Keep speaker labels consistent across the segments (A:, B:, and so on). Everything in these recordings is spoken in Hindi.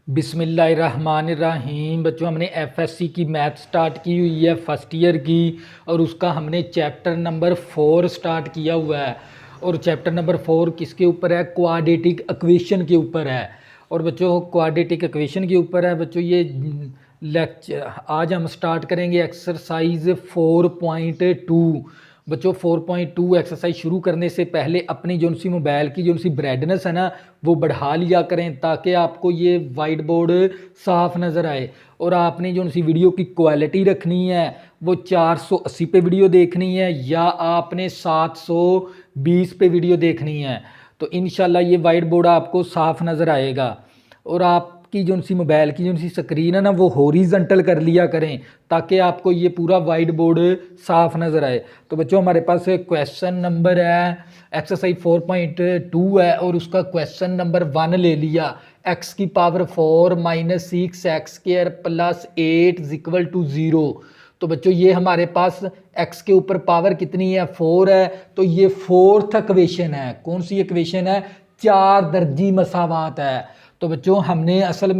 A: बिस्मिल्लाहिर्रहमानिर्रहीम। बच्चों, हमने एफएससी की मैथ स्टार्ट की हुई है फर्स्ट ईयर की, और उसका हमने चैप्टर नंबर 4 स्टार्ट किया हुआ है। और चैप्टर नंबर 4 किसके ऊपर है? क्वाड्रेटिक इक्वेशन के ऊपर है। और बच्चों, क्वाड्रेटिक इक्वेशन के ऊपर है बच्चों ये लेक्चर। आज हम स्टार्ट करेंगे एक्सरसाइज 4.2। बच्चों, 4.2 एक्सरसाइज शुरू करने से पहले अपनी जो सी मोबाइल की जो सी ब्राइटनेस है ना, वो बढ़ा लिया करें ताकि आपको ये वाइट बोर्ड साफ नज़र आए। और आपने जो सी वीडियो की क्वालिटी रखनी है वो 480 पे वीडियो देखनी है या आपने 720 पे वीडियो देखनी है, तो इंशाल्लाह ये वाइट बोर्ड आपको साफ नज़र आएगा। और आपकी जो सी मोबाइल की जो सी स्क्रीन है ना, वो हॉरिजॉन्टल कर लिया करें ताकि आपको ये पूरा वाइट बोर्ड साफ नज़र आए। तो बच्चों, हमारे पास क्वेश्चन नंबर है एक्सरसाइज 4.2 है, और उसका क्वेश्चन नंबर 1 ले लिया। x की power 4 minus 6x² plus 8 equal to 0। तो बच्चों, ये हमारे पास x के ऊपर पावर कितनी है? 4 है। तो ये फोर्थ इक्वेशन है। कौन सी इक्वेशन है? 4 दर्जी मसावात है। तो बच्चों, हमने असल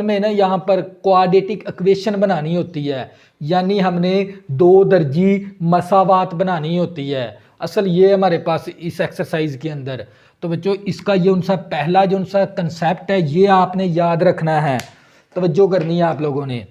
A: में ना यहाँ पर क्वाड्रेटिक इक्वेशन बनानी होती है, यानी हमने 2 दर्जी मसावात बनानी होती है। असल ये हमारे पास इस एक्सरसाइज के अंदर। तो बच्चों, इसका ये उनसा पहला जो उनसा कंसेप्ट है ये आपने याद रखना है, तवज्जो करनी है आप लोगों ने।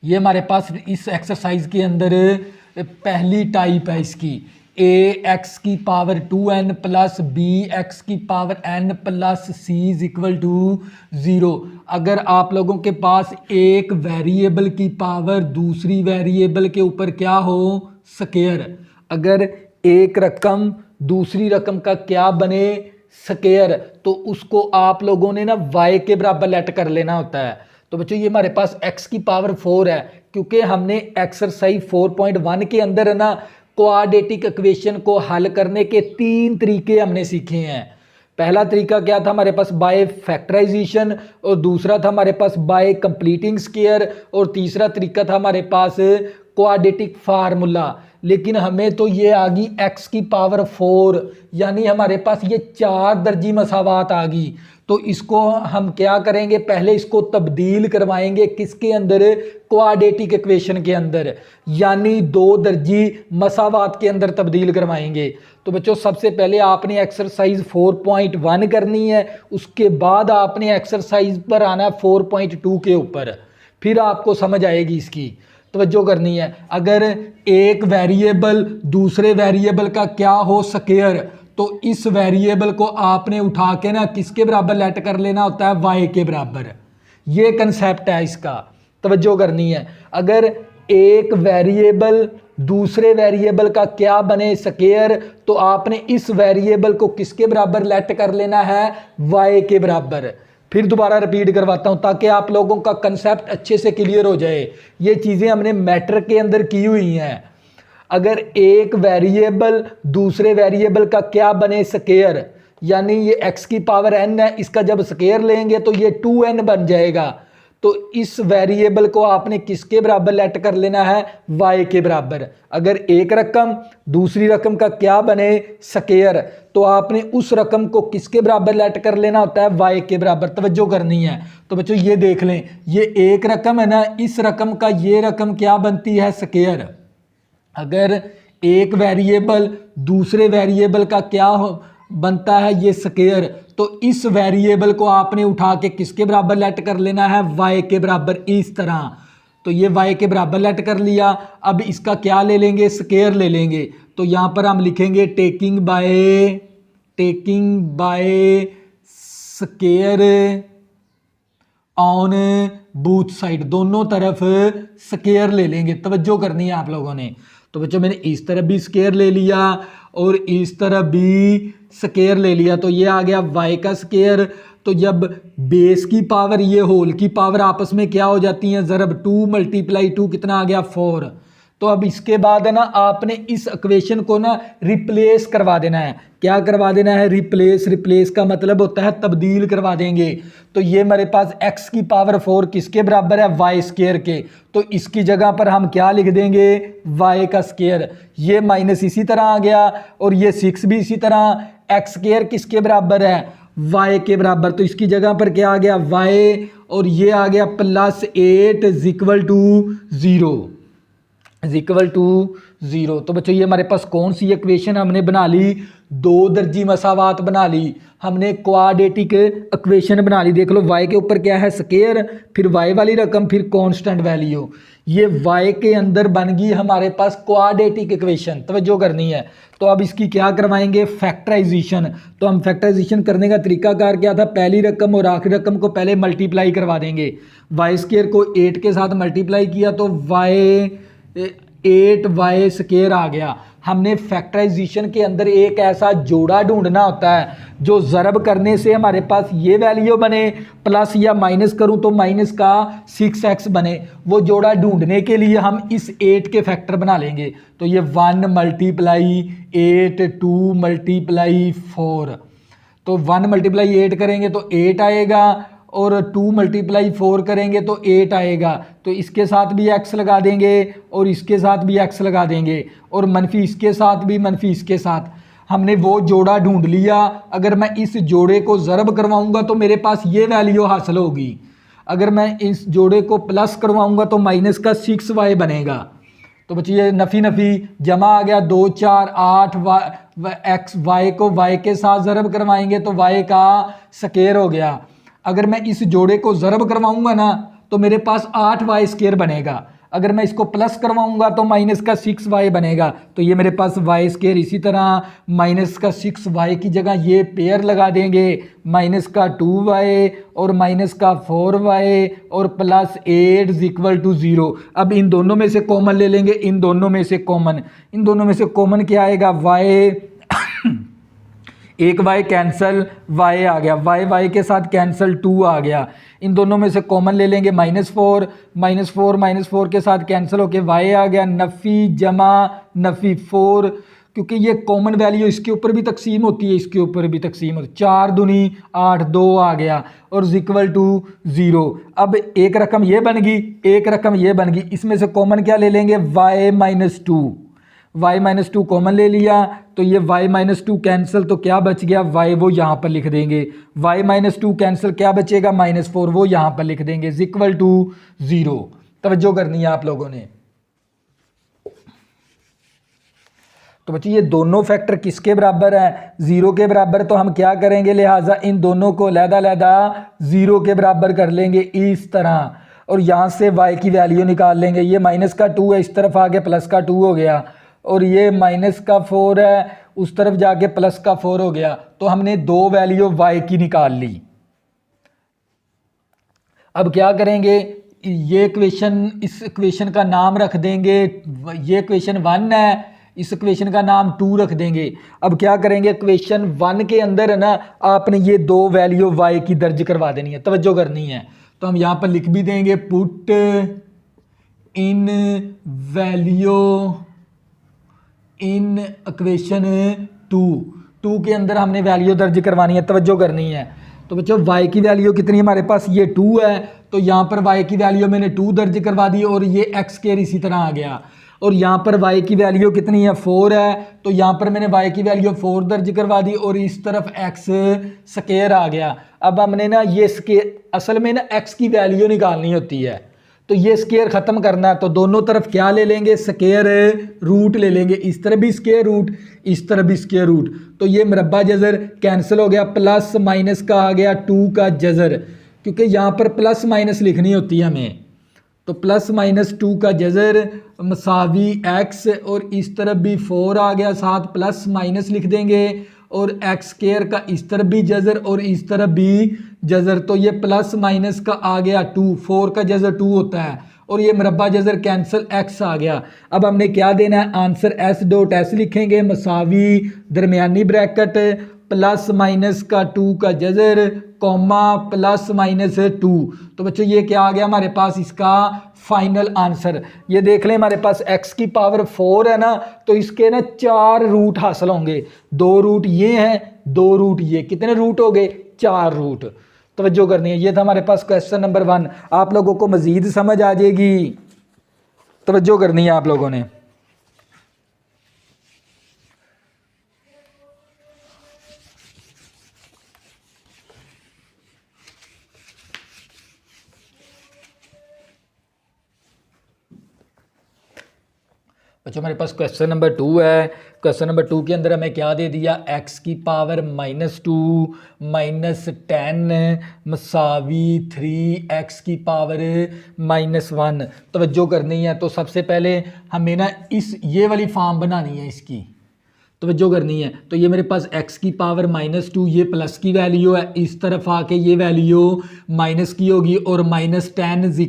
A: ये हमारे पास इस एक्सरसाइज के अंदर पहली टाइप है इसकी, ax की पावर 2n प्लस bx की power n plus c equal to 0। अगर आप लोगों के पास एक वेरिएबल की पावर दूसरी वेरिएबल के ऊपर क्या हो? स्क्वायर। अगर एक रकम दूसरी रकम का क्या बने? स्क्वायर। तो उसको आप लोगों ने ना y के बराबर लेट कर लेना होता है। तो बच्चों, ये हमारे पास x की पावर 4 है, क्योंकि हमने एक्सरसाइज 4.1 के अंदर है ना क्वाड्रेटिक इक्वेशन को हल करने के 3 तरीके हमने सीखे हैं। पहला तरीका क्या था हमारे पास? बाय फैक्टराइजेशन, और दूसरा था हमारे पास बाय कंप्लीटिंग स्क्वायर, और तीसरा तरीका था हमारे पास क्वाड्रेटिक फार्मूला। लेकिन हमें तो ये आ गई x की पावर 4, यानी हमारे पास ये 4 दर्जी मसावात आ गई। तो इसको हम क्या करेंगे? पहले इसको तब्दील करवाएंगे किसके अंदर? क्वाड्रेटिक इक्वेशन के अंदर, यानी 2 दर्जी मसावात के अंदर तब्दील करवाएंगे। तो बच्चों, सबसे पहले आपने एक्सरसाइज 4.1 करनी है, उसके बाद आपने एक्सरसाइज पर आना है 4.2 के ऊपर, फिर आपको समझ आएगी इसकी। तवज्जो करनी है। अगर एक वेरिएबल दूसरे वेरिएबल का क्या हो? स्क्वायर। तो इस वेरिएबल को आपने उठा के ना किसके बराबर लेट कर लेना होता है? y के बराबर। ये कंसेप्ट है इसका, तवज्जो करनी है। अगर एक वेरिएबल दूसरे वेरिएबल का क्या बने? स्क्वायर। तो आपने इस वेरिएबल को किसके बराबर लेट कर लेना है? y के बराबर। फिर दोबारा रिपीट करवाता हूं ताकि आप लोगों का कंसेप्ट अच्छे से क्लियर हो जाए। ये चीज़ें हमने मैटर के अंदर की हुई हैं। अगर एक वेरिएबल दूसरे वेरिएबल का क्या बने? स्क्वायर, यानी ये x की पावर n है, इसका जब स्क्वायर लेंगे तो ये 2n बन जाएगा। तो इस वेरिएबल को आपने किसके बराबर लेट कर लेना है? y के बराबर। अगर एक रकम दूसरी रकम का क्या बने? स्क्वायर, तो आपने उस रकम को किसके बराबर लेट कर लेना होता है? y के बराबर। तवज्जो करनी है। तो बच्चों, ये देख लें, ये एक रकम है ना, इस रकम का ये रकम क्या बनती है? स्क्वायर। अगर एक वेरिएबल दूसरे वेरिएबल का क्या बनता है? ये स्क्वायर। तो इस वेरिएबल को आपने उठा के किसके बराबर लेट कर लेना है? y के बराबर। इस तरह तो ये y के बराबर लेट कर लिया। अब इसका क्या ले लेंगे? स्क्वायर ले लेंगे। तो यहाँ पर हम लिखेंगे taking by square on both side, दोनों तरफ स्क्वायर ले लेंगे। तवज्जो करनी है आप लोगों ने। तो बच्चों, मैंने इस तरफ भी स्क्वायर ले लिया और इस तरफ भी स्क्वायर ले लिया, तो ये आ गया y का स्क्वायर। तो जब बेस की पावर ये होल की पावर आपस में क्या हो जाती है? ज़रब। 2 मल्टीप्लाई 2 कितना आ गया? 4। तो अब इसके बाद है ना आपने इस इक्वेशन को ना रिप्लेस करवा देना है। क्या करवा देना है? रिप्लेस का मतलब होता है तब्दील करवा देंगे। तो ये मेरे पास x की पावर 4 किसके बराबर है? y स्क्वायर के। तो इसकी जगह पर हम क्या लिख देंगे? y का स्क्वायर। ये माइनस इसी तरह आ गया और ये 6 भी इसी तरह। x स्क्वायर किसके बराबर है? y के बराबर, तो इसकी जगह पर क्या आ गया y, और ये आ गया +8 is equal to 0, is equal to 0। तो बच्चों ये हमारे पास कौन सी इक्वेशन हमने बना ली, दो दर्जी मसावात बना ली, हमने क्वाड्रेटिक इक्वेशन बना ली। देख लो y के ऊपर क्या है स्केयर, फिर y वाली रकम, फिर कांस्टेंट वैल्यू, ये y के अंदर बन गई हमारे पास क्वाड्रेटिक इक्वेशन। तवज्जो करनी है। तो अब इसकी क्या करवाएंगे, फैक्टराइजेशन। तो हम फैक्टराइजेशन करने का तरीकाकार क्या था, पहली रकम और आखिरी रकम को पहले मल्टीप्लाई करवा देंगे। वाई स्केयर को 8 के साथ मल्टीप्लाई किया तो y 8y स्केयर आ गया। हमने फैक्टराइजेशन के अंदर एक ऐसा जोड़ा ढूंढना होता है जो ज़रब करने से हमारे पास ये वैल्यू बने, प्लस या माइनस करूं तो माइनस का 6x बने। वो जोड़ा ढूंढने के लिए हम इस 8 के फैक्टर बना लेंगे। तो ये 1 मल्टीप्लाई 8, 2 मल्टीप्लाई 4, तो 1 मल्टीप्लाई 8 करेंगे तो 8 आएगा, और 2 मल्टीप्लाई 4 करेंगे तो 8 आएगा। तो इसके साथ भी x लगा देंगे और इसके साथ भी x लगा देंगे, और मनफी इसके साथ भी, मनफी इसके साथ। हमने वो जोड़ा ढूंढ लिया। अगर मैं इस जोड़े को ज़रब करवाऊंगा तो मेरे पास ये वैल्यू हासिल होगी। अगर मैं इस जोड़े को प्लस करवाऊंगा तो माइनस का 6y बनेगा। तो बच्चे ये नफ़ी नफ़ी जमा आ गया, 2 4 8 x, y को y के साथ ज़रब करवाएंगे तो y का स्केयर हो गया। अगर मैं इस जोड़े को ज़रब करवाऊंगा ना तो मेरे पास 8y स्केयर बनेगा। अगर मैं इसको प्लस करवाऊंगा तो माइनस का 6y बनेगा। तो ये मेरे पास y स्केयर, इसी तरह माइनस का 6y की जगह ये पेयर लगा देंगे, माइनस का 2y और माइनस का 4y और प्लस 8 इज इक्वल टू 0। अब इन दोनों में से कॉमन ले लेंगे, इन दोनों में से कॉमन क्या आएगा, y, एक y कैंसिल, y आ गया, y के साथ कैंसिल 2 आ गया। इन दोनों में से कॉमन ले लेंगे, -4 के साथ कैंसिल होके y आ गया, नफ़ी जमा नफ़ी 4, क्योंकि ये कॉमन वैल्यू इसके ऊपर भी तकसीम होती है, इसके ऊपर भी तकसीम होती है, 4 दूनी 8, 2 आ गया, और इक्वल टू 0। अब एक रकम ये बन गई, एक रकम ये बन गई, इसमें से कॉमन क्या ले लेंगे, y-2 कॉमन ले लिया, तो ये y-2 कैंसिल, तो क्या बच गया, y वो यहाँ पर लिख देंगे, y-2 कैंसिल, क्या बचेगा, -4 वो यहाँ पर लिख देंगे, इक्वल टू 0। तवज्जो करनी है आप लोगों ने। तो बच्चे ये दोनों फैक्टर किसके बराबर है, 0 के बराबर। तो हम क्या करेंगे, लिहाजा इन दोनों को अलहदा 0 के बराबर कर लेंगे इस तरह, और यहाँ से y की वैल्यू निकाल लेंगे। ये माइनस का 2 है, इस तरफ आके प्लस का 2 हो गया, और ये माइनस का 4 है, उस तरफ जाके प्लस का 4 हो गया। तो हमने दो वैल्यू y की निकाल ली। अब क्या करेंगे, ये इक्वेशन, इस इक्वेशन का नाम रख देंगे, ये इक्वेशन 1 है, इस इक्वेशन का नाम 2 रख देंगे। अब क्या करेंगे, इक्वेशन 1 के अंदर है ना, आपने ये दो वैल्यू y की दर्ज करवा देनी है, तवज्जो करनी है। तो हम यहाँ पर लिख भी देंगे, put in value in equation 2 के अंदर हमने वैल्यू दर्ज करवानी है, तवज्जो करनी है। तो बच्चों y की वैल्यू कितनी, हमारे पास ये 2 है, तो यहाँ पर y की वैल्यू मैंने 2 दर्ज करवा दी, और ये x स्क्वायर इसी तरह आ गया। और यहाँ पर y की वैल्यू कितनी है, 4 है, तो यहाँ पर मैंने y की वैल्यू 4 दर्ज करवा दी, और इस तरफ x स्क्वायर आ गया। अब हमने ना ये स्क्वायर, असल में ना x की वैल्यू निकालनी होती है, तो ये स्क्वायर ख़त्म करना है, तो दोनों तरफ क्या ले लेंगे, स्क्वायर रूट ले लेंगे, इस तरफ भी स्क्वायर रूट, इस तरफ भी स्क्वायर रूट। तो ये मुरब्बा जज़र कैंसिल हो गया, प्लस माइनस का आ गया 2 का जज़र, क्योंकि यहाँ पर प्लस माइनस लिखनी होती है हमें। तो +-2 का जज़र मसावी x, और इस तरफ भी 4 आ गया, साथ प्लस माइनस लिख देंगे, और x स्क्वायर का इस तरफ भी जज़र और इस तरफ भी जज़र। तो ये प्लस माइनस का आ गया 2, 4 का जज़र 2 होता है, और ये मुरब्बा जज़र कैंसिल x आ गया। अब हमने क्या देना है, आंसर s.s लिखेंगे, मसावी दरमियानी ब्रैकेट प्लस माइनस का 2 का जज़र, कॉमा +-2। तो बच्चों ये क्या आ गया हमारे पास, इसका फाइनल आंसर। ये देख लें, हमारे पास x की पावर 4 है ना, तो इसके ना 4 रूट हासिल होंगे, 2 रूट ये हैं, 2 रूट ये, कितने रूट हो गए, 4 रूट। तवज्जो करनी है। ये था हमारे पास क्वेश्चन नंबर 1। आप लोगों को मजीद समझ आ जाएगी, तवज्जो करनी है आप लोगों ने। बच्चों हमारे पास क्वेश्चन नंबर 2 है। क्वेश्चन नंबर 2 के अंदर हमें क्या दे दिया, x की पावर -2 -10 मसावी 3x की पावर -1 तवज्जो करनी है। तो सबसे पहले हमें ना ये वाली फॉर्म बनानी है, इसकी तवज्जो करनी है। तो ये मेरे पास x की पावर -2, ये प्लस की वैल्यू है, इस तरफ आके ये वैल्यू माइनस की होगी और -10 =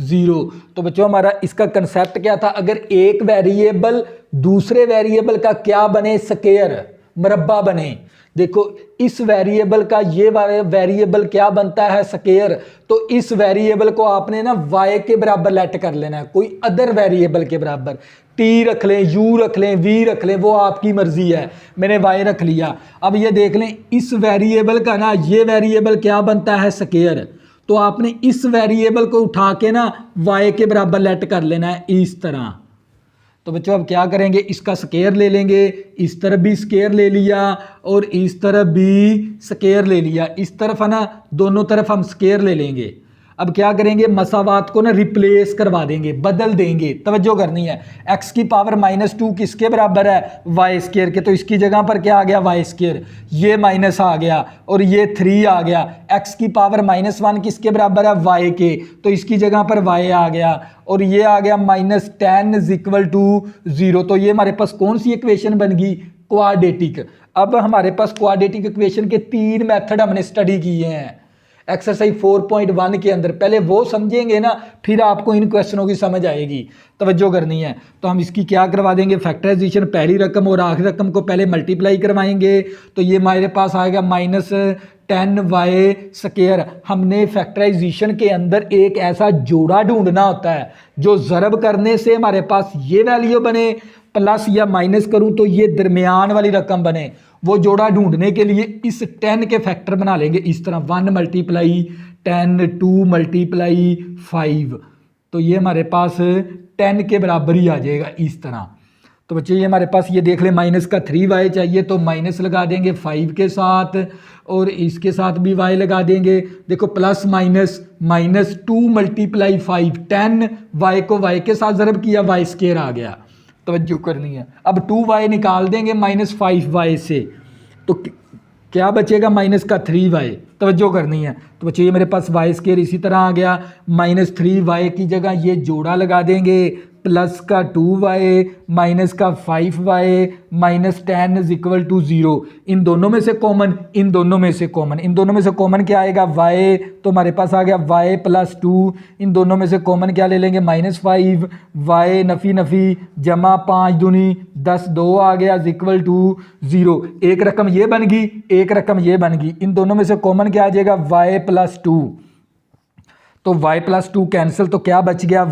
A: 0। तो बच्चों हमारा इसका कंसेप्ट क्या था, अगर एक वेरिएबल दूसरे वेरिएबल का क्या बने, स्क्वायर, मरब्बा बने। देखो इस वेरिएबल का ये वेरिएबल क्या बनता है, स्क्वायर। तो इस वेरिएबल को आपने ना y के बराबर लेट कर लेना है, कोई अदर वेरिएबल के बराबर। t रख लें, u रख लें, v रख लें, वो आपकी मर्जी है। मैंने y रख लिया। अब ये देख लें इस वेरिएबल का ना ये वेरिएबल क्या बनता है, स्क्वायर। तो आपने इस वेरिएबल को उठा के ना y के बराबर लेट कर लेना है इस तरह। तो बच्चों अब क्या करेंगे, इसका स्क्वायर ले लेंगे, इस तरफ भी स्क्वायर ले लिया और इस तरफ भी स्क्वायर ले लिया। इस तरफ है ना, दोनों तरफ हम स्क्वायर ले लेंगे। अब क्या करेंगे, मसावात को ना रिप्लेस करवा देंगे, बदल देंगे। तवज्जो करनी है, x की पावर -2 किसके बराबर है, y² के। तो इसकी जगह पर क्या आ गया, y², ये माइनस आ गया और ये 3 आ गया। x की पावर -1 किसके बराबर है, y के। तो इसकी जगह पर y आ गया और ये आ गया -10 = 0। तो ये हमारे पास कौन सी इक्वेशन बन गई, क्वाड्रेटिक। अब हमारे पास क्वाड्रेटिक इक्वेशन के 3 मेथड हमने स्टडी किए हैं एक्सरसाइज 4.1 के अंदर। पहले वो समझेंगे ना, फिर आपको इन क्वेश्चनों की समझ आएगी। तवज्जो करनी है। तो हम इसकी क्या करवा देंगे, फैक्टराइजेशन, पहली रकम और आखिरी रकम को पहले मल्टीप्लाई करवाएंगे। तो ये हमारे पास आएगा -10y²। हमने फैक्टराइजेशन के अंदर एक ऐसा जोड़ा ढूंढना होता है जो ज़रब करने से हमारे पास ये वैल्यू बने, प्लस या माइनस करूं तो ये दरमियान वाली रकम बने। वो जोड़ा ढूंढने के लिए इस 10 के फैक्टर बना लेंगे इस तरह, 1 × 10, 2 × 5। तो ये हमारे पास 10 के बराबर ही आ जाएगा इस तरह। तो बच्चे ये हमारे पास ये देख लें, माइनस का 3y चाहिए तो माइनस लगा देंगे 5 के साथ और इसके साथ भी y लगा देंगे। देखो प्लस माइनस -2 × 5, 10 y को y के साथ ज़रब किया, y² आ गया। तवज्जो करनी है। अब 2y निकाल देंगे -5y से, तो क्या बचेगा, माइनस का 3y। तवज्जो करनी है। तो बच्चों ये मेरे पास y² इसी तरह आ गया, -3y की जगह ये जोड़ा लगा देंगे, प्लस का 2y माइनस का 5y -10 = 0। इन दोनों में से कॉमन, इन दोनों में से कॉमन, इन दोनों में से कॉमन क्या आएगा, y। तो हमारे पास आ गया y + 2। इन दोनों में से कॉमन क्या ले लेंगे, -5, y नफ़ी नफ़ी जमा 5 दूनी 10, 2 आ गया = 0। एक रकम ये बन गई, एक रकम ये बन गई। इन दोनों में से कॉमन क्या आ जाएगा, y + 2। तो y + 2 कैंसिल, तो क्या बच गया,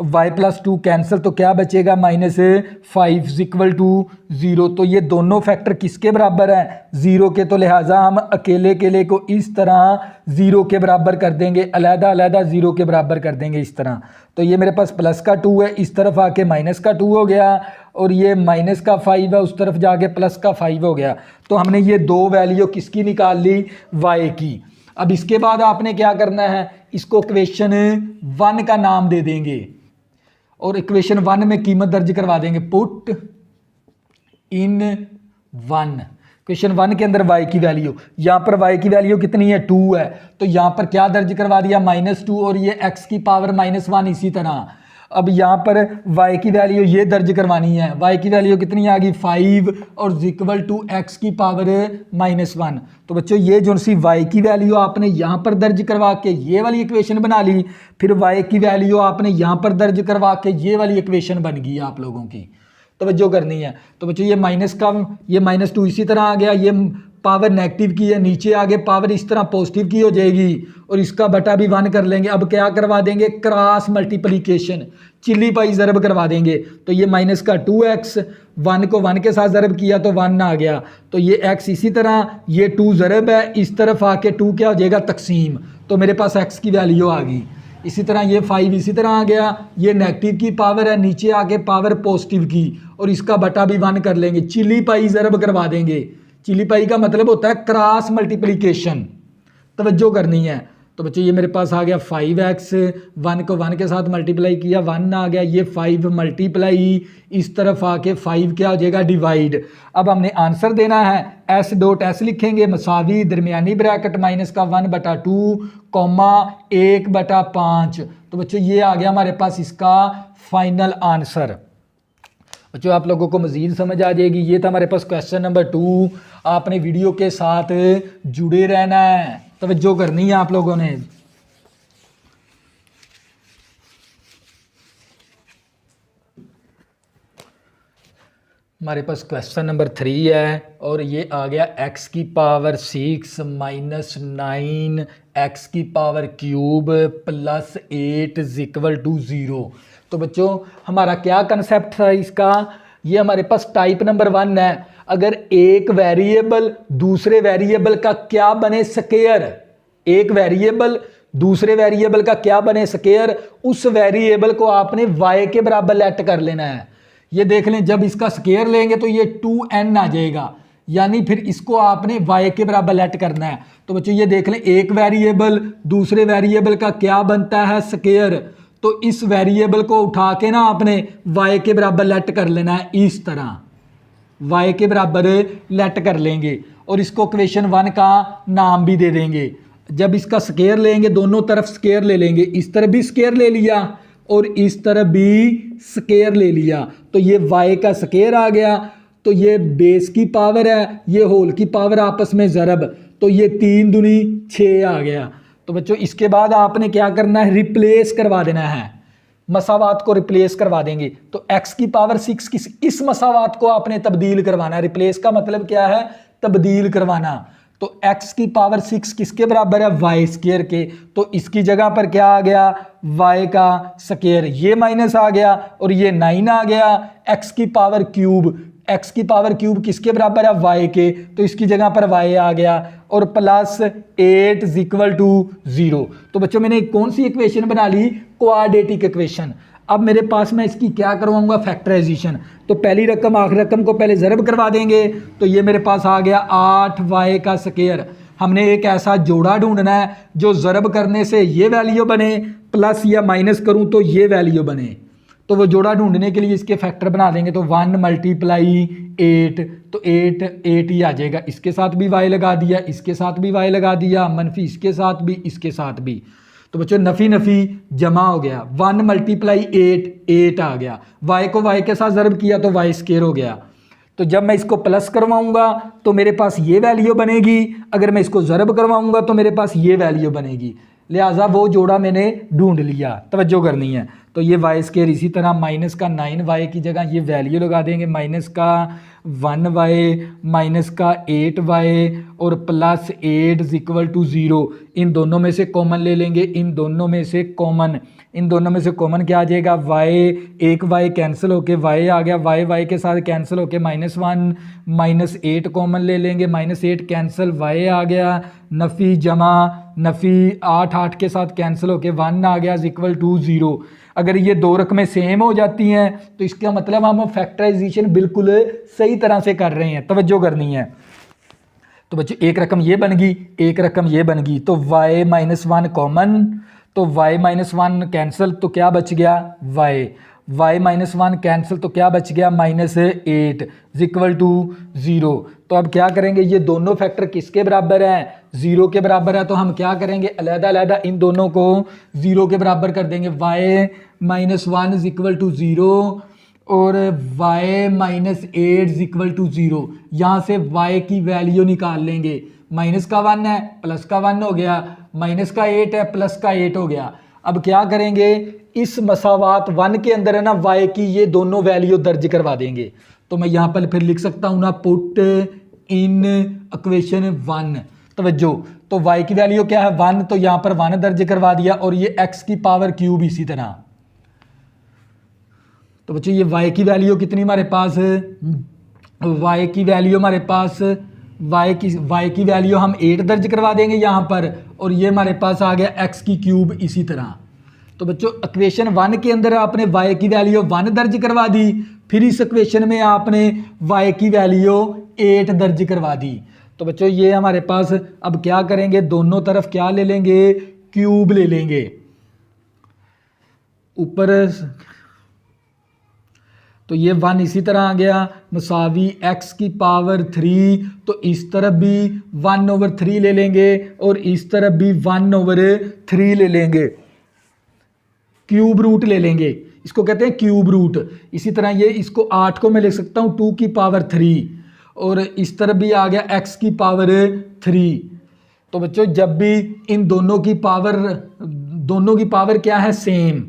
A: y + 2 कैंसिल, तो क्या बचेगा, -5 = 0। तो ये दोनों फैक्टर किसके बराबर हैं, 0 के। तो लिहाजा हम अकेले अकेले को इस तरह 0 के बराबर कर देंगे, अलहदा अलहदा 0 के बराबर कर देंगे इस तरह। तो ये मेरे पास प्लस का 2 है, इस तरफ आके माइनस का 2 हो गया और ये माइनस का 5 है, उस तरफ जाके प्लस का 5 हो गया। तो हमने ये दो वैल्यू किसकी निकाल ली, y की। अब इसके बाद आपने क्या करना है, इसको इक्वेशन 1 का नाम दे देंगे और इक्वेशन 1 में कीमत दर्ज करवा देंगे, पुट इन 1। इक्वेशन 1 के अंदर y की वैल्यू, यहाँ पर y की वैल्यू कितनी है, 2 है। तो यहाँ पर क्या दर्ज करवा दिया, -2 और ये x की पावर -1 इसी तरह। अब यहाँ पर y की वैल्यू ये दर्ज करवानी है, y की वैल्यू कितनी आ गई, 5 और = x की पावर -1। तो बच्चों ये जो सी y की वैल्यू आपने यहाँ पर दर्ज करवा के ये वाली इक्वेशन बना ली, फिर y की वैल्यू आपने यहाँ पर दर्ज करवा के ये वाली इक्वेशन बन गई आप लोगों की। तवज्जो करनी है। तो बच्चों ये -2 इसी तरह आ गया, ये पावर नेगेटिव की है, नीचे आगे पावर इस तरह पॉजिटिव की हो जाएगी और इसका बटा भी 1 कर लेंगे। अब क्या करवा देंगे, क्रॉस मल्टीप्लिकेशन, चिल्ली पाई ज़रब करवा देंगे। तो ये -का 2x, 1 को 1 के साथ ज़रब किया तो 1 आ गया। तो ये x इसी तरह, ये 2 ज़रब है, इस तरफ आके 2 क्या हो जाएगा, तकसीम। तो मेरे पास x की वैल्यू आ गई। इसी तरह ये 5 इसी तरह आ गया, ये नेगेटिव की पावर है, नीचे आके पावर पॉजिटिव की और इसका बटा भी 1 कर लेंगे, चिल्ली पाई ज़रब करवा देंगे। चिल्ली पाई का मतलब होता है क्रॉस मल्टीप्लिकेशन। तवज्जो करनी है। तो बच्चों ये मेरे पास आ गया 5x, 1 को 1 के साथ मल्टीप्लाई किया 1 आ गया, ये 5 मल्टीप्लाई इस तरफ आके 5 क्या हो जाएगा डिवाइड। अब हमने आंसर देना है, s डॉट s लिखेंगे मसावी दरमियानी ब्रैकेट -1/2 कॉमा 1/5। तो बच्चों ये आ गया हमारे पास इसका फाइनल आंसर। बच्चों आप लोगों को मज़ीद समझ आ जाएगी। ये था हमारे पास क्वेश्चन नंबर 2। आपने वीडियो के साथ जुड़े रहना है, तवज्जो करनी है आप लोगों ने। हमारे पास क्वेश्चन नंबर 3 है और ये आ गया x की पावर 6 माइनस 9 x की power cube plus 8 is equal to 0। तो बच्चों हमारा क्या कंसेप्ट था इसका, ये हमारे पास टाइप नंबर 1 है। अगर एक वेरिएबल दूसरे वेरिएबल का क्या बने स्क्वायर, एक वेरिएबल दूसरे वेरिएबल का क्या बने स्क्वायर, उस वेरिएबल को आपने y के बराबर लेट कर लेना है। ये देख लें, जब इसका स्क्वायर लेंगे तो ये 2n आ जाएगा, यानी फिर इसको आपने y के बराबर लेट करना है। तो बच्चों ये देख लें, एक वेरिएबल दूसरे वेरिएबल का क्या बनता है स्क्वायर, तो इस वेरिएबल को उठा के ना आपने y के बराबर लेट कर लेना है। इस तरह y के बराबर लेट कर लेंगे और इसको इक्वेशन 1 का नाम भी दे देंगे। जब इसका स्क्वायर लेंगे, दोनों तरफ स्क्वायर ले लेंगे, इस तरफ भी स्क्वायर ले लिया और इस तरफ भी स्क्वायर ले लिया, तो ये y का स्क्वायर आ गया। तो ये बेस की पावर है, ये होल की पावर आपस में ज़रब, तो ये 3 दूनी 6 आ गया। तो बच्चों इसके बाद आपने क्या करना है, रिप्लेस करवा देना है, मसावात को रिप्लेस करवा देंगे। तो x की पावर 6 इस मसावात को आपने तब्दील करवाना है। रिप्लेस का मतलब क्या है, तब्दील करवाना। तो x की पावर 6 किसके बराबर है, y स्क्वायर के। तो इसकी जगह पर क्या आ गया, y का स्क्वायर, ये माइनस आ गया और ये 9 आ गया। x की पावर क्यूब किसके बराबर है, y के, तो इसकी जगह पर y आ गया और प्लस 8 इज इक्वल टू 0। तो बच्चों मैंने कौन सी इक्वेशन बना ली, क्वाड्रेटिक इक्वेशन। अब मेरे पास मैं इसकी क्या करवाऊंगा, फैक्टराइजेशन। तो पहली रकम आखिरी रकम को पहले ज़रब करवा देंगे। तो ये मेरे पास आ गया 8y का स्क्वायर। हमने एक ऐसा जोड़ा ढूंढना है जो ज़रब करने से ये वैल्यू बने, प्लस या माइनस करूं तो ये वैल्यू बने। तो वो जोड़ा ढूंढने के लिए इसके फैक्टर बना देंगे। तो 1 मल्टीप्लाई 8, तो 8 ही आ जाएगा। इसके साथ भी y लगा दिया, इसके साथ भी y लगा दिया, मनफी इसके साथ भी, इसके साथ भी। तो बच्चों नफ़ी नफ़ी जमा हो गया, 1 मल्टीप्लाई 8 आ गया, y को y के साथ ज़रब किया तो y स्क्वायर हो गया। तो जब मैं इसको प्लस करवाऊंगा तो मेरे पास ये वैल्यू बनेगी, अगर मैं इसको ज़रब करवाऊंगा तो मेरे पास ये वैल्यू बनेगी। लिहाजा वो जोड़ा मैंने ढूंढ लिया, तवज्जो करनी है। तो ये वाई स्क्वायर, इसी तरह माइनस का 9y की जगह ये वैल्यू लगा देंगे, माइनस का 1y माइनस का 8y और प्लस 8 इज इक्वल टू 0। इन दोनों में से कॉमन ले लेंगे, इन दोनों में से कॉमन क्या आ जाएगा, y, एक y कैंसिल होके y आ गया, y के साथ कैंसिल होके -1 -8 कॉमन ले लेंगे, -8 कैंसिल y आ गया, नफ़ी जमा नफ़ी 8 के साथ कैंसिल होके 1 आ गया इज इक्वल टू 0। अगर ये दो रकमें सेम हो जाती हैं तो इसका मतलब हम फैक्टराइजेशन बिल्कुल सही तरह से कर रहे हैं, तवज्जो करनी है। तो बच्चों एक रकम ये बन गई, एक रकम ये बन गई, तो y -1 कॉमन, तो y -1 कैंसिल तो क्या बच गया y -1 कैंसिल तो क्या बच गया -8 इज इक्वल टू 0। तो अब क्या करेंगे, ये दोनों फैक्टर किसके बराबर हैं, 0 के बराबर है। तो हम क्या करेंगे, अलग-अलग इन दोनों को 0 के बराबर कर देंगे। y -1 इज इक्वल टू 0 और y -8 इज इक्वल टू 0। यहाँ से y की वैल्यू निकाल लेंगे, माइनस का 1 है प्लस का 1 हो गया, माइनस का 8 है प्लस का 8 हो गया। अब क्या करेंगे, इस मसावात 1 के अंदर है ना y की ये दोनों वैल्यू दर्ज करवा देंगे। तो मैं यहाँ पर फिर लिख सकता हूँ ना, पुट इन इक्वेशन 1, तवज्जो। तो y की वैल्यू क्या है 1, तो यहाँ पर 1 दर्ज करवा दिया और ये x की पावर क्यूब इसी तरह। तो बच्चों ये y की वैल्यू कितनी हमारे पास, y की वैल्यू हमारे पास y की वैल्यू हम 8 दर्ज करवा देंगे यहाँ पर, और ये हमारे पास आ गया x की क्यूब इसी तरह। तो बच्चों इक्वेशन 1 के अंदर आपने y की वैल्यू 1 दर्ज करवा दी, फिर इस इक्वेशन में आपने y की वैल्यू 8 दर्ज करवा दी। तो बच्चों ये हमारे पास अब क्या करेंगे, दोनों तरफ क्या ले लेंगे, क्यूब ले लेंगे ऊपर, तो ये 1 इसी तरह आ गया मसावी x की पावर 3, तो इस तरफ भी 1/3 ले लेंगे और इस तरफ भी 1/3 ले लेंगे, क्यूब रूट ले लेंगे, इसको कहते हैं क्यूब रूट। इसी तरह ये इसको 8 को मैं लिख सकता हूँ 2 की पावर 3 और इस तरफ भी आ गया x की पावर 3। तो बच्चों जब भी इन दोनों की पावर क्या है सेम,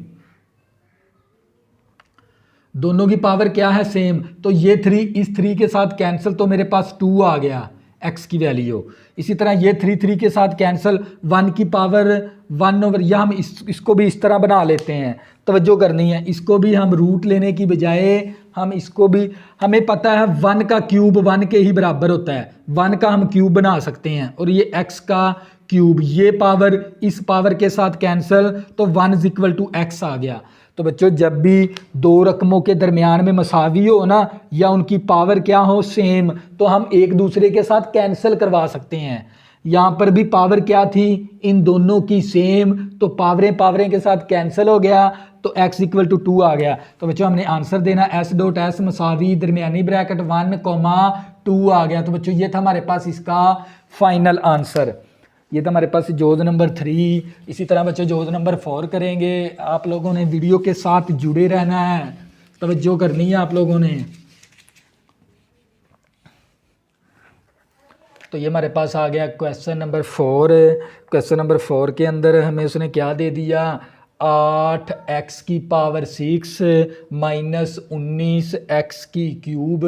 A: दोनों की पावर क्या है सेम, तो ये 3 इस 3 के साथ कैंसिल, तो मेरे पास 2 आ गया x की वैल्यू। इसी तरह ये 3 के साथ कैंसिल, 1 की पावर 1 या हम इसको भी इस तरह बना लेते हैं, तवज्जो करनी है, इसको भी हम रूट लेने की बजाय हम इसको भी, हमें पता है 1 का क्यूब 1 के ही बराबर होता है, 1 का हम क्यूब बना सकते हैं और ये x का क्यूब, ये पावर इस पावर के साथ कैंसिल, तो 1 = x आ गया। तो बच्चों जब भी दो रकमों के दरमियान में मसावी हो ना या उनकी पावर क्या हो सेम, तो हम एक दूसरे के साथ कैंसिल करवा सकते हैं। यहाँ पर भी पावर क्या थी इन दोनों की सेम, तो पावरें के साथ कैंसिल हो गया, तो x = 2 आ गया। तो बच्चों हमने आंसर देना s.s मसावी दरमियानी ब्रैकेट 1, 2 आ गया। तो बच्चों ये था हमारे पास इसका फाइनल आंसर, ये था हमारे पास जोज नंबर 3। इसी तरह बच्चों जोज नंबर 4 करेंगे। आप लोगों ने वीडियो के साथ जुड़े रहना है, तवज्जो करनी है आप लोगों ने। तो ये हमारे पास आ गया क्वेश्चन नंबर 4। क्वेश्चन नंबर 4 के अंदर हमें उसने क्या दे दिया, 8x की पावर 6 माइनस 19x की क्यूब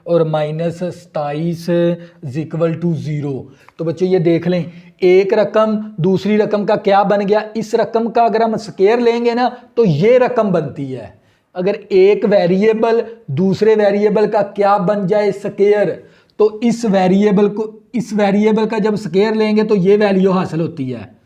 A: और माइनस 27 = 0। तो बच्चों ये देख लें, एक रकम दूसरी रकम का क्या बन गया, इस रकम का अगर हम स्क्वायर लेंगे ना तो ये रकम बनती है। अगर एक वेरिएबल दूसरे वेरिएबल का क्या बन जाए स्क्वायर, तो इस वेरिएबल का जब स्क्वायर लेंगे तो ये वैल्यू हासिल होती है।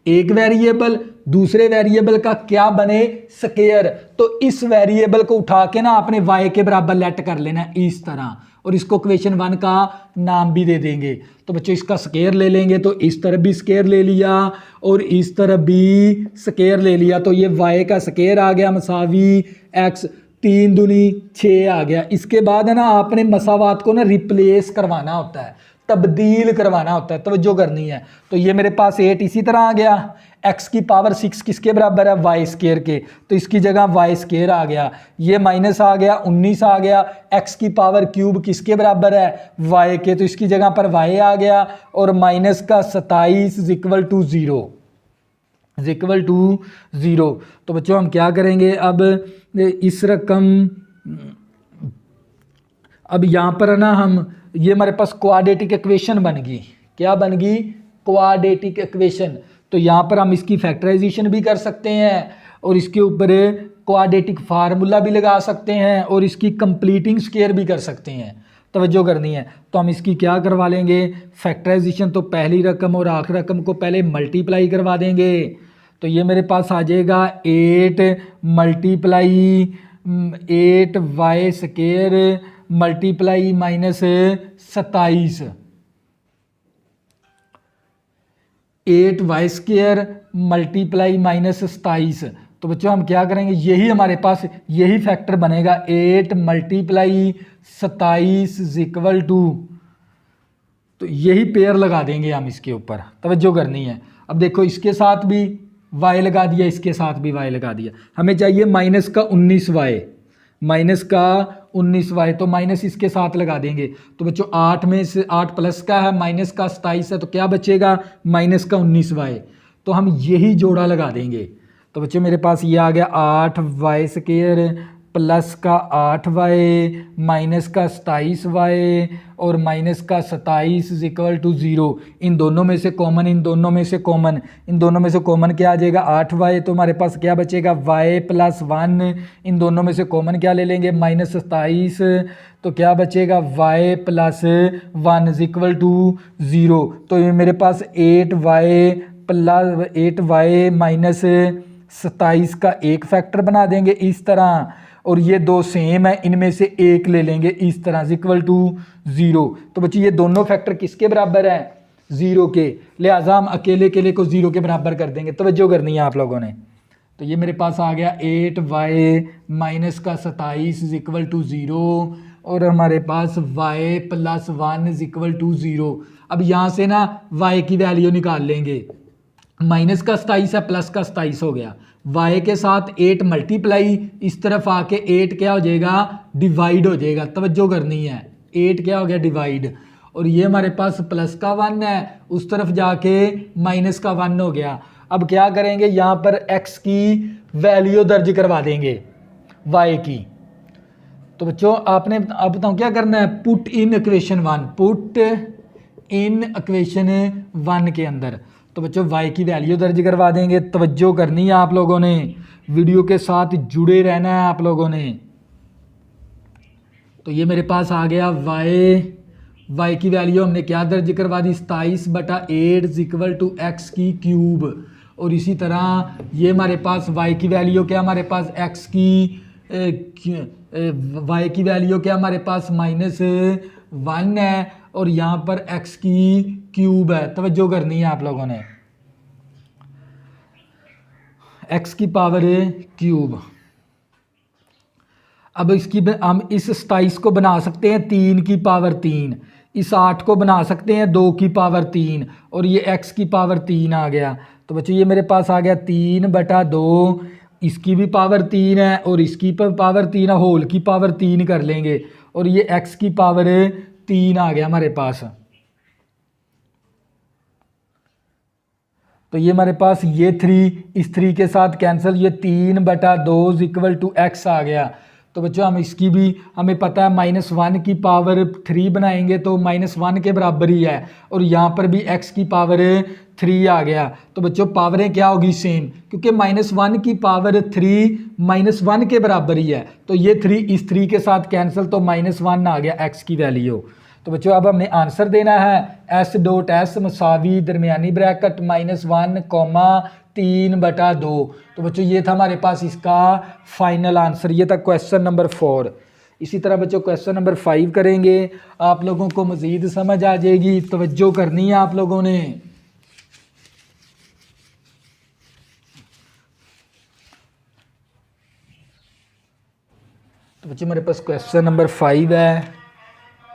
A: एक वेरिएबल दूसरे वेरिएबल का क्या बने स्क्वायर, तो इस वेरिएबल को उठा के ना आपने y के बराबर लेट कर लेना है इस तरह, और इसको इक्वेशन 1 का नाम भी दे देंगे। तो बच्चों इसका स्क्वायर ले लेंगे, तो इस तरफ भी स्क्वायर ले लिया और इस तरफ भी स्क्वायर ले लिया, तो ये y का स्क्वायर आ गया मसावी x, 3 दूनी 6 आ गया। इसके बाद है ना आपने मसावात को ना रिप्लेस करवाना होता है, तब्दील करवाना होता है, तवज्जो करनी है। तो ये मेरे पास 8 इसी तरह आ गया, x की पावर 6 किसके बराबर है y² के, तो इसकी जगह y² आ गया। ये माइनस आ गया 19 आ गया, x की पावर क्यूब किसके बराबर है y के, तो इसकी जगह पर y आ गया, और माइनस का 27 = 0। तो बच्चों हम क्या करेंगे अब, इस रकम, अब यहाँ पर ना हम, ये हमारे पास क्वाड्रेटिक इक्वेशन बन गई, क्या बन गई क्वाड्रेटिक इक्वेशन। तो यहाँ पर हम इसकी फैक्टराइजेशन भी कर सकते हैं और इसके ऊपर क्वाड्रेटिक फार्मूला भी लगा सकते हैं और इसकी कंप्लीटिंग स्क्वायर भी कर सकते हैं, तवज्जो करनी है। तो हम इसकी क्या करवा लेंगे फैक्टराइजेशन, तो पहली रकम और आखिरी रकम को पहले मल्टीप्लाई करवा देंगे। तो ये मेरे पास आ जाएगा 8 × 8y² multiply minus 27, 8y² multiply minus 27। तो बच्चों हम क्या करेंगे, यही हमारे पास यही फैक्टर बनेगा, 8 × 27 = तो यही पेयर लगा देंगे हम इसके ऊपर, तवज्जो करनी है। अब देखो इसके साथ भी y लगा दिया, इसके साथ भी y लगा दिया, हमें चाहिए माइनस का 19y, तो माइनस इसके साथ लगा देंगे। तो बच्चों 8 में से 8 प्लस का है, माइनस का 27 है, तो क्या बचेगा माइनस का 19y, तो हम यही जोड़ा लगा देंगे। तो बच्चों मेरे पास ये आ गया 8y² प्लस का 8y माइनस का 27y और माइनस का 27 = 0। इन दोनों में से कॉमन, इन दोनों में से कॉमन क्या आ जाएगा 8y, तो हमारे पास क्या बचेगा y + 1, इन दोनों में से कॉमन क्या ले लेंगे माइनस 27, तो क्या बचेगा y + 1 = 0। तो ये मेरे पास 8y माइनस 27 का एक फैक्टर बना देंगे इस तरह, और ये दो सेम है, इनमें से एक ले लेंगे इस तरह = 0। तो बच्चों ये दोनों फैक्टर किसके बराबर है, ज़ीरो के, लिहाजा हम अकेले अकेले को ज़ीरो के बराबर कर देंगे। तवज्जो करनी है आप लोगों ने। तो ये मेरे पास आ गया 8y माइनस का 27 इज इक्वल टू 0 और हमारे पास y plus 1 is equal to 0। अब यहाँ से ना y की वैल्यू निकाल लेंगे। माइनस का 27 है, प्लस का 27 हो गया। y के साथ 8 मल्टीप्लाई, इस तरफ आके 8 क्या हो जाएगा, डिवाइड हो जाएगा। तवज्जो करनी है, 8 क्या हो गया, डिवाइड। और ये हमारे पास प्लस का 1 है, उस तरफ जाके माइनस का 1 हो गया। अब क्या करेंगे, यहाँ पर x की वैल्यू दर्ज करवा देंगे y की। तो बच्चों आपने अब बताओ क्या करना है, put in equation 1, put in equation 1 के अंदर। तो बच्चों y की वैल्यू दर्ज करवा देंगे। तवज्जो करनी है आप लोगों ने, वीडियो के साथ जुड़े रहना है आप लोगों ने। तो ये मेरे पास आ गया y की वैल्यू हमने क्या दर्ज करवा दी, 27/8 इज इक्वल टू x की क्यूब। और इसी तरह ये हमारे पास y की वैल्यू क्या, हमारे पास x की y की वैल्यू क्या हमारे पास -1 है और यहाँ पर x की क्यूब है। तवज्जो करनी है आप लोगों ने, x की पावर क्यूब। अब इसकी हम इस 27 को बना सकते हैं 3 की पावर 3, इस 8 को बना सकते हैं 2 की पावर 3 और ये x की पावर 3 आ गया। तो बच्चों ये मेरे पास आ गया 3/2, इसकी भी पावर 3 है और इसकी पावर 3 है, होल की पावर 3 कर लेंगे और ये x की पावर 3 आ गया हमारे पास। तो ये हमारे पास ये 3 इस 3 के साथ कैंसिल, ये 3/2 इज इक्वल टू x आ गया। तो बच्चों हम इसकी भी हमें पता है -1 की पावर 3 बनाएंगे तो -1 के बराबर ही है और यहाँ पर भी x की पावर 3 आ गया। तो बच्चों पावरें क्या होगी, सेम, क्योंकि -1 की पावर 3 -1 के बराबर ही है। तो ये 3 इस 3 के साथ कैंसिल, तो -1 आ गया x की वैल्यू। तो बच्चों अब हमने आंसर देना है s.s मसावी दरमियानी ब्रैकेट -1, 3/2। तो बच्चों ये था हमारे पास इसका फाइनल आंसर, ये था क्वेश्चन नंबर 4। इसी तरह बच्चों क्वेश्चन नंबर 5 करेंगे, आप लोगों को मज़ीद समझ आ जाएगी। तवज्जो करनी है आप लोगों ने। तो बच्चों मेरे पास क्वेश्चन नंबर 5 है,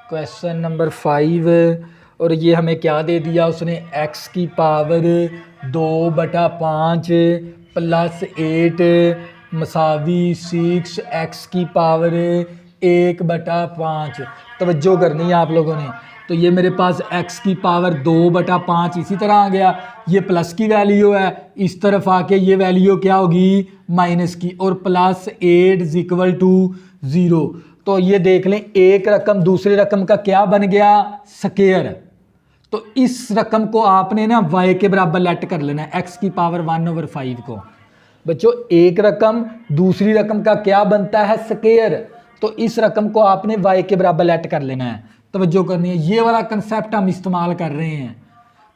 A: क्वेश्चन नंबर 5, और ये हमें क्या दे दिया उसने, x की पावर 2/5 प्लस 8 मसावी 6 x की पावर 1/5। तवज्जो करनी है आप लोगों ने। तो ये मेरे पास x की पावर 2/5 इसी तरह आ गया, ये प्लस की वैल्यू है, इस तरफ आके ये वैल्यू क्या होगी, माइनस की, और प्लस 8 इज इक्वल टू 0। तो ये देख लें, एक रकम दूसरी रकम का क्या बन गया, स्क्वायर। तो इस रकम को आपने ना y के बराबर लेट कर लेना है, x की पावर 1/5 को। बच्चों एक रकम दूसरी रकम का क्या बनता है, स्क्वायर। तो इस रकम को आपने y के बराबर लेट कर लेना है। तवज्जो करनी है, ये वाला कंसेप्ट हम इस्तेमाल कर रहे हैं।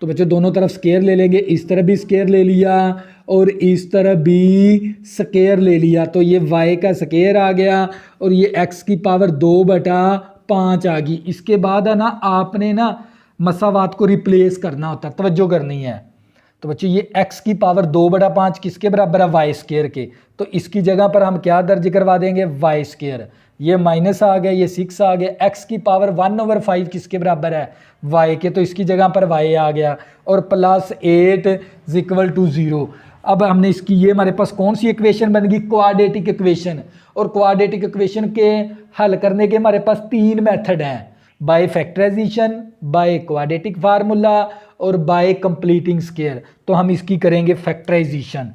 A: तो बच्चों दोनों तरफ स्क्वायर ले लेंगे, इस तरफ भी स्क्वायर ले लिया और इस तरफ भी स्क्वायर ले लिया। तो ये y का स्क्वायर आ गया और ये x की पावर 2/5 आ गई। इसके बाद है ना आपने ना मसावात को रिप्लेस करना होता है, तवज्जो करनी है। तो बच्चों ये x की पावर 2/5 किसके बराबर है, y स्क्वायर के। तो इसकी जगह पर हम क्या दर्ज करवा देंगे, y स्क्वायर। ये माइनस आ गया, ये 6 आ गया। x की पावर 1/5 किसके बराबर है, y के। तो इसकी जगह पर y आ गया और प्लस 8 इज इक्वल टू 0। अब हमने इसकी, ये हमारे पास कौन सी इक्वेशन बन गई, क्वाड्रेटिक इक्वेशन। और क्वाड्रेटिक इक्वेशन के हल करने के हमारे पास 3 मेथड हैं, by factorisation, by quadratic formula और बाय कंप्लीटिंग स्क्वायर। तो हम इसकी करेंगे फैक्टराइजेशन।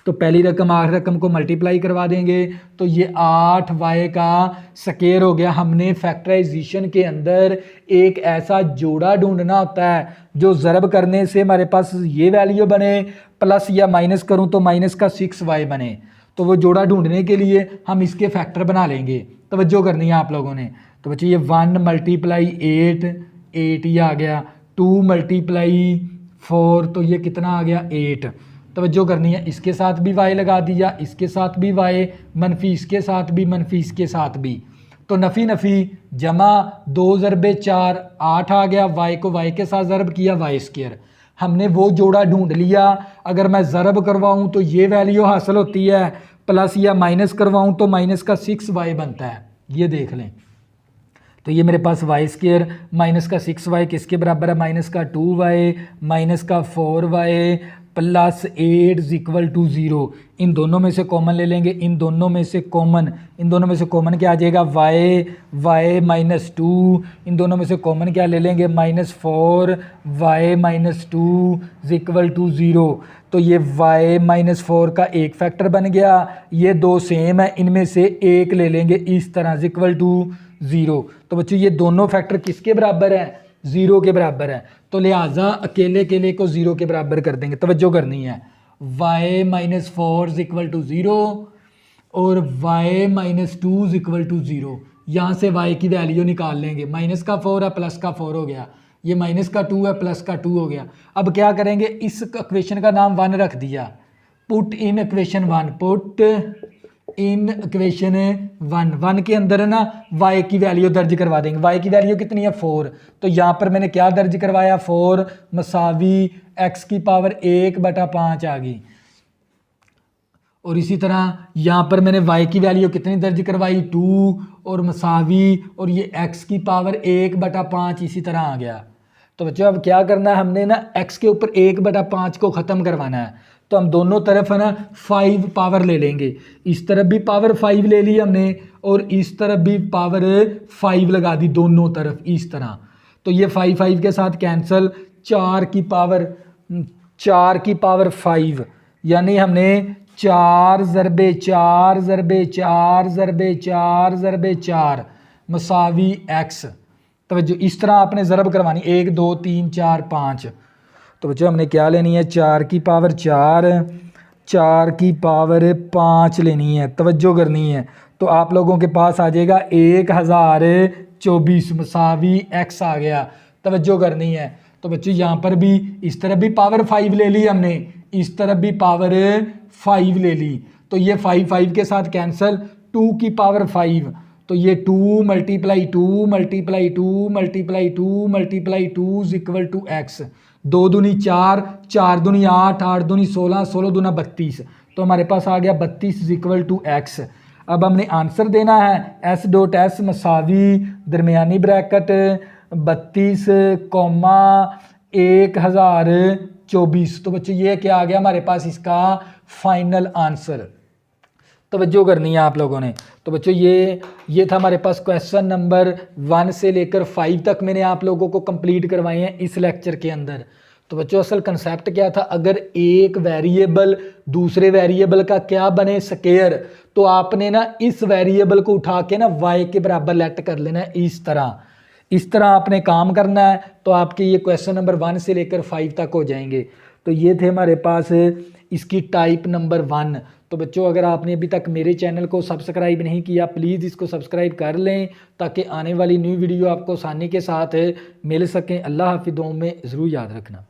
A: तो पहली रकम आखिरी रकम को मल्टीप्लाई करवा देंगे, तो ये 8y का स्क्वायर हो गया। हमने फैक्टराइजेशन के अंदर एक ऐसा जोड़ा ढूंढना होता है जो ज़रब करने से हमारे पास ये वैल्यू बने, प्लस या माइनस करूं तो माइनस का 6y बने। तो वो जोड़ा ढूंढने के लिए हम इसके फैक्टर बना लेंगे। तवज्जो करनी है आप लोगों ने। तो बच्चे ये 1 × 8 ही आ गया, 2 × 4 तो ये कितना आ गया, 8। तवज्जो करनी है, इसके साथ भी y लगा दिया, इसके साथ भी y, मनफी इसके साथ भी, मनफी इसके साथ भी। तो नफ़ी नफ़ी जमा 2 ज़रबे 4 8 आ गया, y को y के साथ ज़रब किया y स्क्वायर। हमने वो जोड़ा ढूंढ लिया। अगर मैं ज़रब करवाऊँ तो ये वैल्यू हासिल होती है, प्लस या माइनस करवाऊँ तो माइनस का 6y बनता है। ये देख लें, तो ये मेरे पास y स्क्वायर माइनस का 6y किसके बराबर है, माइनस का 2y माइनस का 4y प्लस 8 इक्वल टू 0। इन दोनों में से कॉमन ले लेंगे, इन दोनों में से कॉमन क्या आ जाएगा, y माइनस 2। इन दोनों में से कॉमन क्या ले लेंगे, -4y माइनस 2 इक्वल टू 0। तो ये y माइनस 4 का एक फैक्टर बन गया। ये दो सेम है, इनमें से एक ले लेंगे इस तरह इक्वल टू 0। तो बच्चों ये दोनों फैक्टर किसके बराबर है, 0 के बराबर है। तो लिहाजा अकेले को 0 के बराबर कर देंगे। तवज्जो करनी है, y माइनस 4 इक्वल टू 0 और y माइनस 2 इक्वल टू 0। यहाँ से y की वैल्यू निकाल लेंगे। माइनस का 4 है, प्लस का 4 हो गया। ये माइनस का 2 है, प्लस का 2 हो गया। अब क्या करेंगे, इस इक्वेशन का नाम 1 रख दिया। Put in equation 1, put in equation 1 के अंदर है ना y की वैल्यू दर्ज करवा देंगे। y की वैल्यू कितनी है, 4। तो यहाँ पर मैंने क्या दर्ज करवाया, 4 मसावी x की पावर 1/5 आ गई। और इसी तरह यहाँ पर मैंने y की वैल्यू कितनी दर्ज करवाई, 2 और मसावी, और ये x की पावर 1/5 इसी तरह आ गया। तो बच्चों अब क्या करना है, हमने ना x के ऊपर 1/5 को ख़त्म करवाना है। तो हम दोनों तरफ है ना 5 पावर ले लेंगे। इस तरफ भी पावर 5 ले ली हमने और इस तरफ भी पावर 5 लगा दी दोनों तरफ इस तरह। तो ये 5 के साथ कैंसिल, 4 की पावर 5 यानी हमने 4 ज़रबे 4 ज़रबे 4 ज़रबे 4 ज़रबे 4 मसावी x। तो जो इस तरह आपने ज़रब करवानी, 1 2 3 4 5। तो बच्चों हमने क्या लेनी है, 4 की पावर 4 4 की पावर 5 लेनी है। तवज्जो करनी है। तो आप लोगों के पास आ जाएगा 1024 मसावी x आ गया। तवज्जो करनी है। तो बच्चों यहाँ पर भी इस तरफ भी पावर 5 ले ली हमने, इस तरफ भी पावर 5 ले ली। तो ये 5 के साथ कैंसिल, 2 की पावर 5। तो ये 2 multiply 2 multiply 2 multiply 2 multiply 2 equal to x। 2 दूनी 4, 4 दूनी 8, 8 दूनी 16, 16 दूना 32। तो हमारे पास आ गया 32 इक्वल टू x। अब हमने आंसर देना है, s.s मसावी दरमियानी ब्रैकेट 32,1024। तो बच्चों ये क्या आ गया हमारे पास, इसका फाइनल आंसर। तवज्जो करनी है आप लोगों ने। तो बच्चों ये था हमारे पास क्वेश्चन नंबर 1 से लेकर 5 तक मैंने आप लोगों को कंप्लीट करवाए हैं इस लेक्चर के अंदर। तो बच्चों असल कंसेप्ट क्या था, अगर एक वेरिएबल दूसरे वेरिएबल का क्या बने, स्क्वायर, तो आपने ना इस वेरिएबल को उठा के ना y के बराबर लेट कर लेना है। इस तरह आपने काम करना है। तो आपके ये क्वेश्चन नंबर 1 से लेकर 5 तक हो जाएंगे। तो ये थे हमारे पास इसकी टाइप नंबर 1। तो बच्चों अगर आपने अभी तक मेरे चैनल को सब्सक्राइब नहीं किया, प्लीज़ इसको सब्सक्राइब कर लें ताकि आने वाली न्यू वीडियो आपको आसानी के साथ मिल सकें। अल्लाह हाफिज़, दुआ में ज़रूर याद रखना।